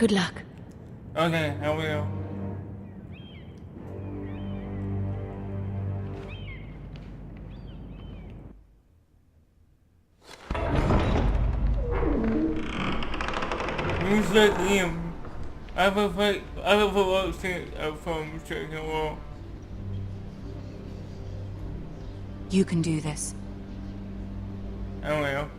Good luck. Okay, I will. Music game. I will watch it from Chicken Wall. You can do this. I will.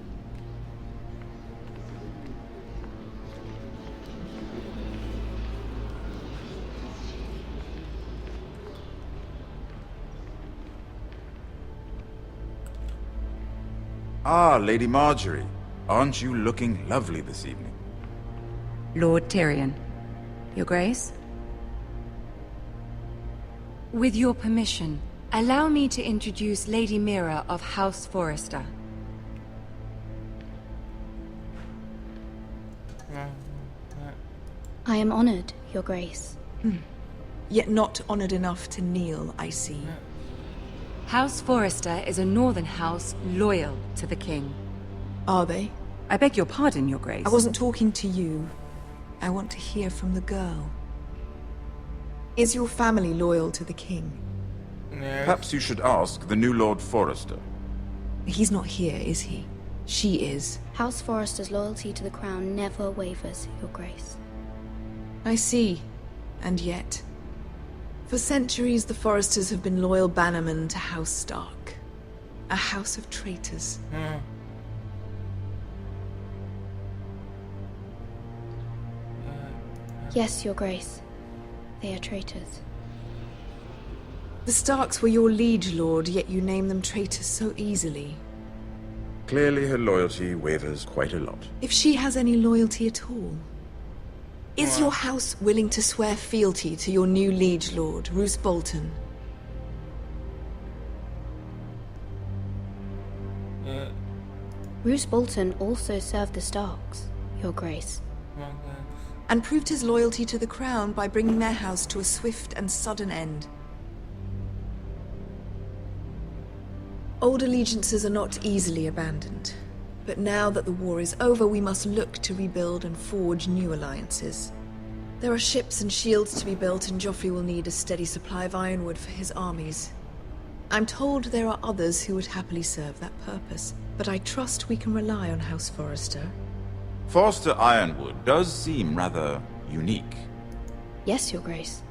Ah, Lady Marjorie. Aren't you looking lovely this evening? Lord Tyrion. Your Grace? With your permission, allow me to introduce Lady Mira of House Forrester. I am honored, Your Grace. Yet not honored enough to kneel, I see. House Forrester is a northern house loyal to the king. Are they? I beg your pardon, Your Grace. I wasn't talking to you. I want to hear from the girl. Is your family loyal to the king? Yes. Perhaps you should ask the new Lord Forrester. He's not here, is he? She is. House Forrester's loyalty to the crown never wavers, Your Grace. I see. And yet... For centuries, the Forresters have been loyal bannermen to House Stark. A house of traitors. Yes, Your Grace. They are traitors. The Starks were your liege lord, yet you name them traitors so easily. Clearly her loyalty wavers quite a lot. If she has any loyalty at all. Is your house willing to swear fealty to your new liege lord, Roose Bolton? Roose Bolton also served the Starks, Your Grace. And proved his loyalty to the crown by bringing their house to a swift and sudden end. Old allegiances are not easily abandoned. But now that the war is over, we must look to rebuild and forge new alliances. There are ships and shields to be built, and Joffrey will need a steady supply of ironwood for his armies. I'm told there are others who would happily serve that purpose, but I trust we can rely on House Forrester. Forster Ironwood does seem rather unique. Yes, Your Grace.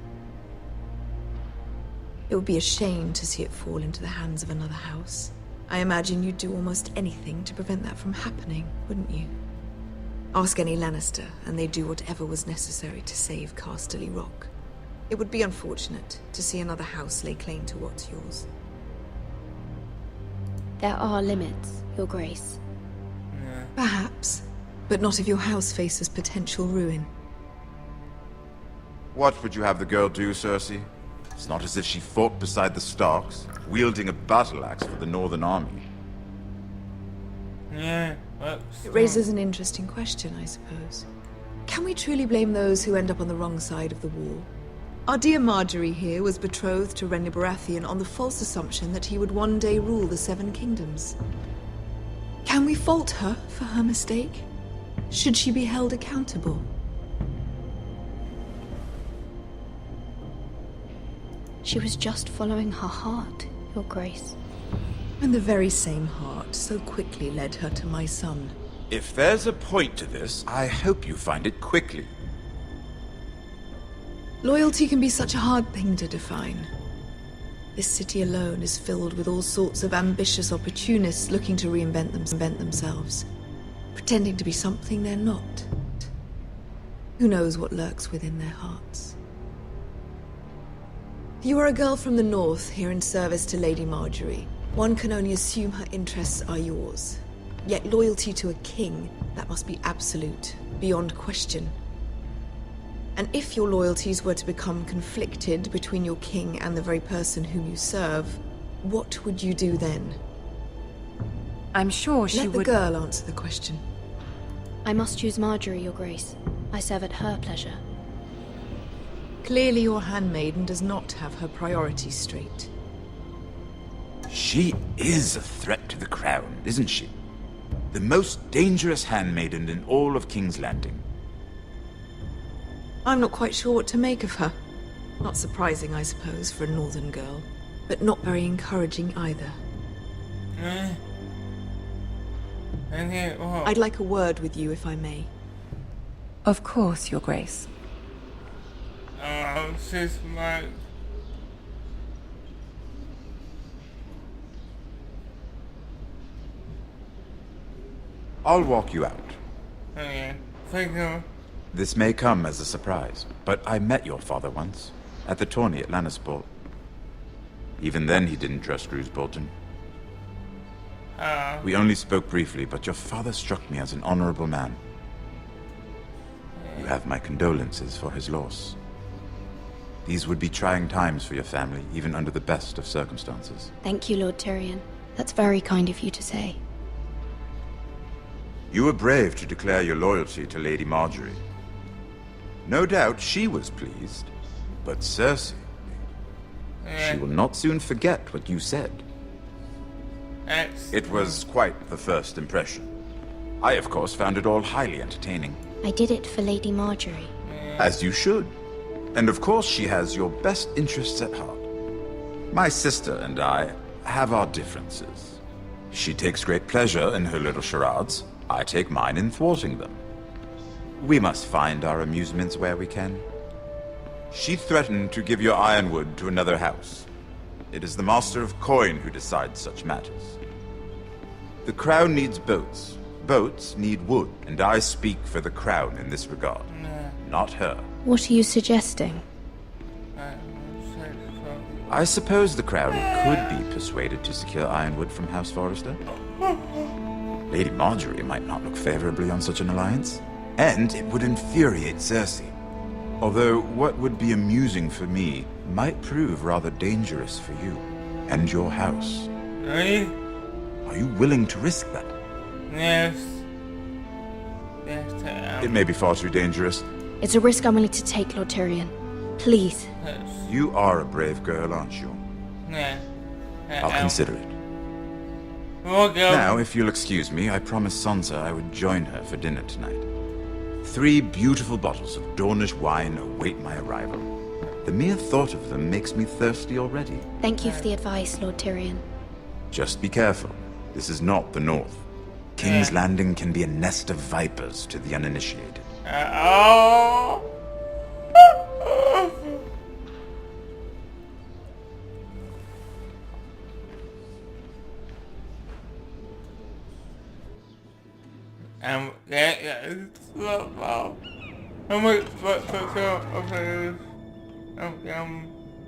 It would be a shame to see it fall into the hands of another house. I imagine you'd do almost anything to prevent that from happening, wouldn't you? Ask any Lannister, and they'd do whatever was necessary to save Casterly Rock. It would be unfortunate to see another house lay claim to what's yours. There are limits, Your Grace. Perhaps, but not if your house faces potential ruin. What would you have the girl do, Cersei? It's not as if she fought beside the Starks, wielding a battle axe for the Northern Army. It raises an interesting question, I suppose. Can we truly blame those who end up on the wrong side of the war? Our dear Marjorie here was betrothed to Renly Baratheon on the false assumption that he would one day rule the Seven Kingdoms. Can we fault her for her mistake? Should she be held accountable? She was just following her heart, Your Grace. And the very same heart so quickly led her to my son. If there's a point to this, I hope you find it quickly. Loyalty can be such a hard thing to define. This city alone is filled with all sorts of ambitious opportunists looking to reinvent themselves, pretending to be something they're not. Who knows what lurks within their hearts? You are a girl from the north, here in service to Lady Marjorie. One can only assume her interests are yours. Yet loyalty to a king, that must be absolute, beyond question. And if your loyalties were to become conflicted between your king and the very person whom you serve, what would you do then? I'm sure she would... Let the girl answer the question. I must choose Marjorie, Your Grace. I serve at her pleasure. Clearly your handmaiden does not have her priorities straight. She is a threat to the crown, isn't she? The most dangerous handmaiden in all of King's Landing. I'm not quite sure what to make of her. Not surprising, I suppose, for a northern girl, but not very encouraging either. Okay, well. I'd like a word with you, if I may. Of course, Your Grace. She's my... I'll walk you out. Okay, thank you. This may come as a surprise, but I met your father once, at the tourney at Lannisport. Even then he didn't trust Roose Bolton. We only spoke briefly, but your father struck me as an honorable man. You have my condolences for his loss. These would be trying times for your family, even under the best of circumstances. Thank you, Lord Tyrion. That's very kind of you to say. You were brave to declare your loyalty to Lady Marjorie. No doubt she was pleased, but Cersei... She will not soon forget what you said. It was quite the first impression. I, of course, found it all highly entertaining. I did it for Lady Marjorie. As you should. And of course she has your best interests at heart. My sister and I have our differences. She takes great pleasure in her little charades. I take mine in thwarting them. We must find our amusements where we can. She threatened to give your ironwood to another house. It is the Master of Coin who decides such matters. The Crown needs boats. Boats need wood, and I speak for the Crown in this regard. Not her. What are you suggesting? I suppose the Crown could be persuaded to secure ironwood from House Forrester. Lady Marjorie might not look favorably on such an alliance, and it would infuriate Cersei. Although what would be amusing for me might prove rather dangerous for you and your house. Really? Are you willing to risk that? Yes. Yes, I am. It may be far too dangerous. It's a risk I'm willing to take, Lord Tyrion. Please. Yes. You are a brave girl, aren't you? Yeah. I'll consider it. We'll go. Now, if you'll excuse me, I promised Sansa I would join her for dinner tonight. 3 beautiful bottles of Dornish wine await my arrival. The mere thought of them makes me thirsty already. Thank you for the advice, Lord Tyrion. Just be careful. This is not the North. King's Landing can be a nest of vipers to the uninitiated. Oh.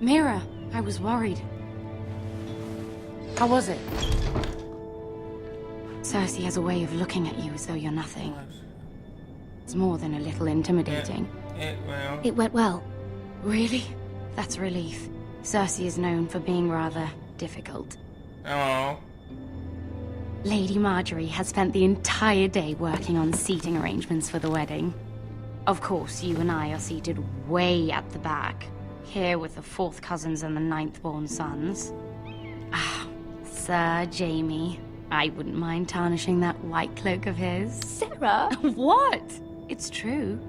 Mira, I was worried. How was it? Cersei has a way of looking at you as though you're nothing. It's more than a little intimidating. It went well. Really? That's a relief. Cersei is known for being rather difficult. Oh. Lady Marjorie has spent the entire day working on seating arrangements for the wedding. Of course, you and I are seated way at the back, here with the 4th cousins and the 9th-born sons. Ah, Sir Jaime. I wouldn't mind tarnishing that white cloak of his. Sarah! What? It's true.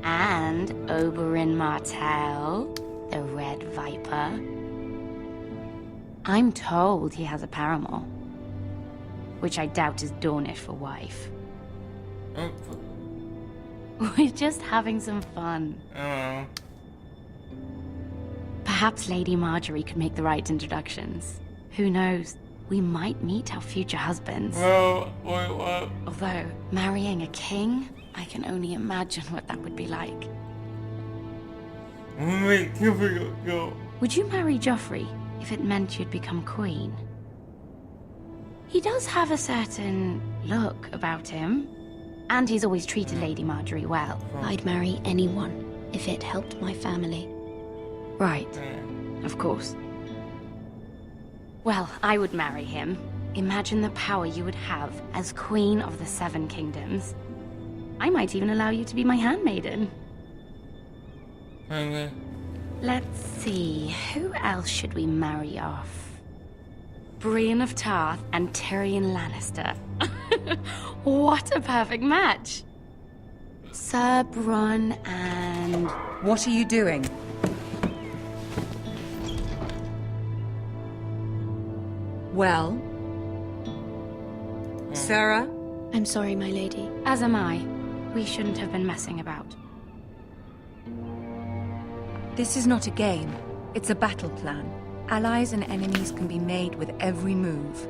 And Oberyn Martell, the Red Viper. I'm told he has a paramour, which I doubt is Dornish for wife. We're just having some fun. Oh. Perhaps Lady Marjorie could make the right introductions. Who knows? We might meet our future husbands. Well, wait, what? Although, marrying a king, I can only imagine what that would be like. Wait, go. Would you marry Joffrey if it meant you'd become queen? He does have a certain look about him, and he's always treated Lady Marjorie well. I'd marry anyone if it helped my family. Right, of course. Well, I would marry him. Imagine the power you would have as Queen of the 7 Kingdoms. I might even allow you to be my handmaiden. Okay. Let's see, who else should we marry off? Brienne of Tarth and Tyrion Lannister. What a perfect match! Sir Bronn and... What are you doing? Well? Sarah? I'm sorry, my lady. As am I. We shouldn't have been messing about. This is not a game. It's a battle plan. Allies and enemies can be made with every move.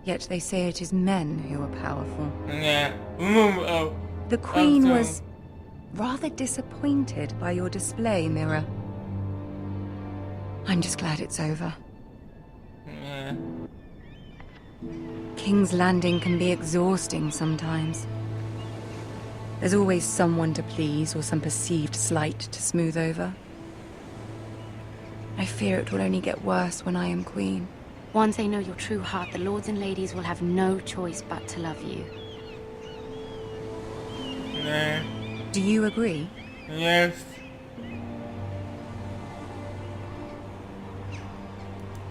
Yet they say it is men who are powerful. Yeah. The Queen was rather disappointed by your display, Mira. I'm just glad it's over. Yeah. King's Landing can be exhausting sometimes. There's always someone to please or some perceived slight to smooth over. I fear it will only get worse when I am queen. Once they know your true heart, the lords and ladies will have no choice but to love you. Yeah. Do you agree? Yes.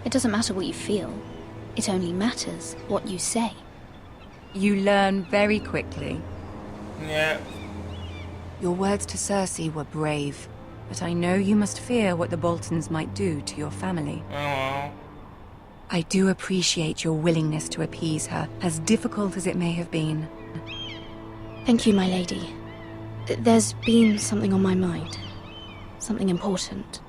It doesn't matter what you feel. It only matters what you say. You learn very quickly. Yeah. Your words to Cersei were brave, but I know you must fear what the Boltons might do to your family. Oh. I do appreciate your willingness to appease her, as difficult as it may have been. Thank you, my lady. There's been something on my mind. Something important.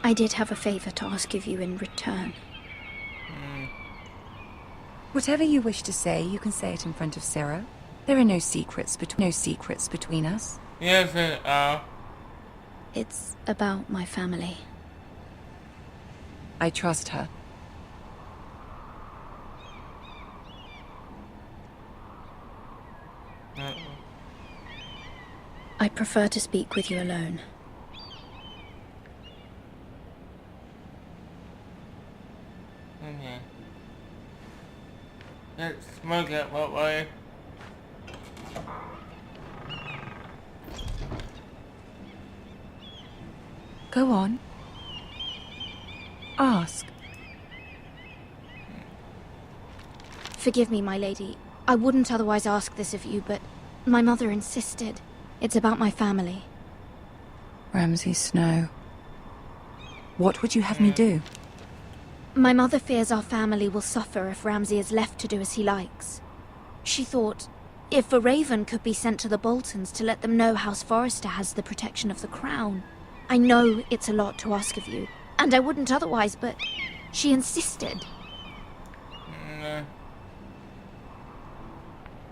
I did have a favor to ask of you in return. Whatever you wish to say, you can say it in front of Sarah. There are no secrets between us. Yes, there are. It's about my family. I trust her. I prefer to speak with you alone. Okay. Let's smoke it that way. Go on. Ask. Forgive me, my lady. I wouldn't otherwise ask this of you, but my mother insisted. It's about my family. Ramsay Snow. What would you have me do? My mother fears our family will suffer if Ramsay is left to do as he likes. She thought, if a raven could be sent to the Boltons to let them know House Forrester has the protection of the crown. I know it's a lot to ask of you, and I wouldn't otherwise, but she insisted.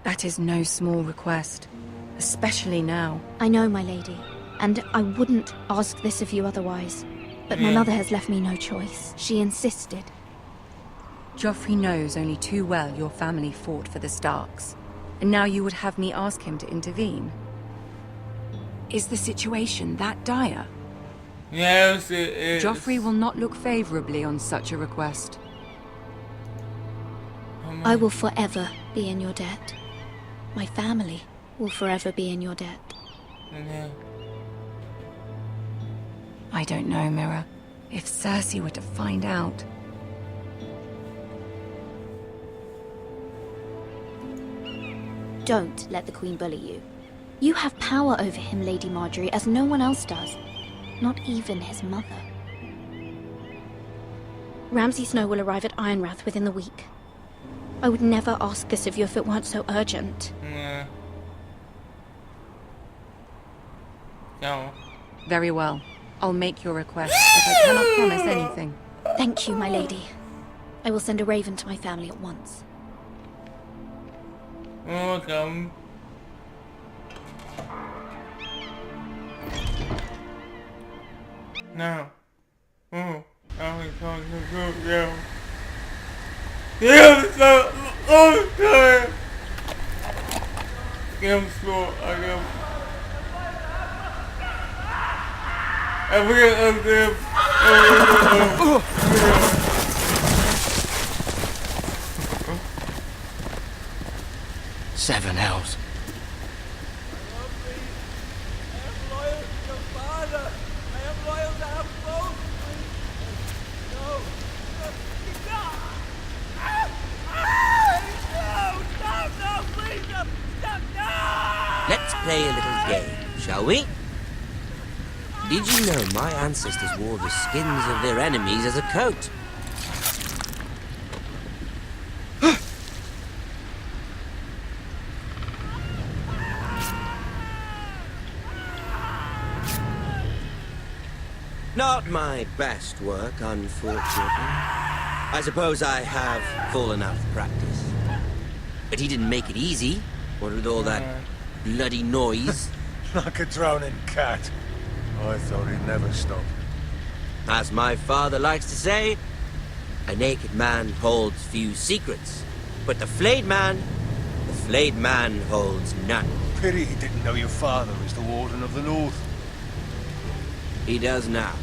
That is no small request, especially now. I know, my lady, and I wouldn't ask this of you otherwise. But my mother has left me no choice. She insisted. Joffrey knows only too well your family fought for the Starks, and now you would have me ask him to intervene. Is the situation that dire? Yes, it is. Joffrey will not look favorably on such a request. I will forever be in your debt. My family will forever be in your debt. Yeah. I don't know, Mira. If Cersei were to find out... Don't let the Queen bully you. You have power over him, Lady Marjorie, as no one else does. Not even his mother. Ramsay Snow will arrive at Ironrath within the week. I would never ask this of you if it weren't so urgent. Yeah. No. Very well. I'll make your request, but I cannot promise anything. Thank you, my lady. I will send a raven to my family at once. Welcome. Now. Oh, I was going to go down. Yeah, so, oh, sorry. I'm sure I am. I forget of them. Seven hells. I am loyal to our both. No. Let's play a little game, shall we? Did you know my ancestors wore the skins of their enemies as a coat? Not my best work, unfortunately. I suppose I have fallen out of practice. But he didn't make it easy, what with all that bloody noise. Like a drowning cat. I thought he'd never stop. As my father likes to say, a naked man holds few secrets. But the flayed man holds none. Pity he didn't know your father is the Warden of the North. He does now.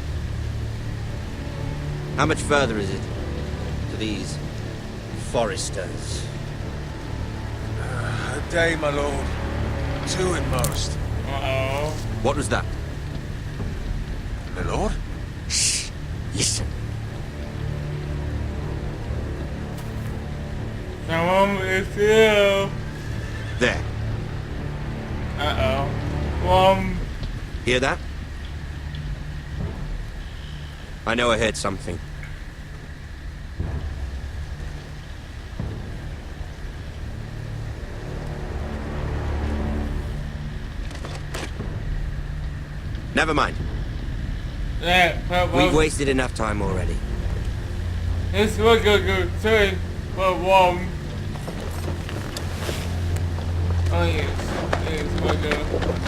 How much further is it to these foresters? A day, my lord. 2 at most. Uh-oh. What was that? My lord? Shh! Listen. Someone is here. There. Uh-oh. Hear that? I know I heard something. Never mind. Yeah, We've wasted enough time already. This was a good thing, but one. Oh yes, we're good.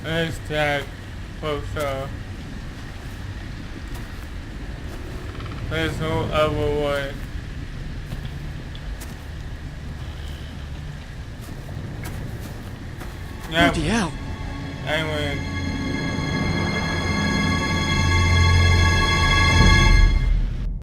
Hashtag poster. There's no other way. Bloody hell. Anyway.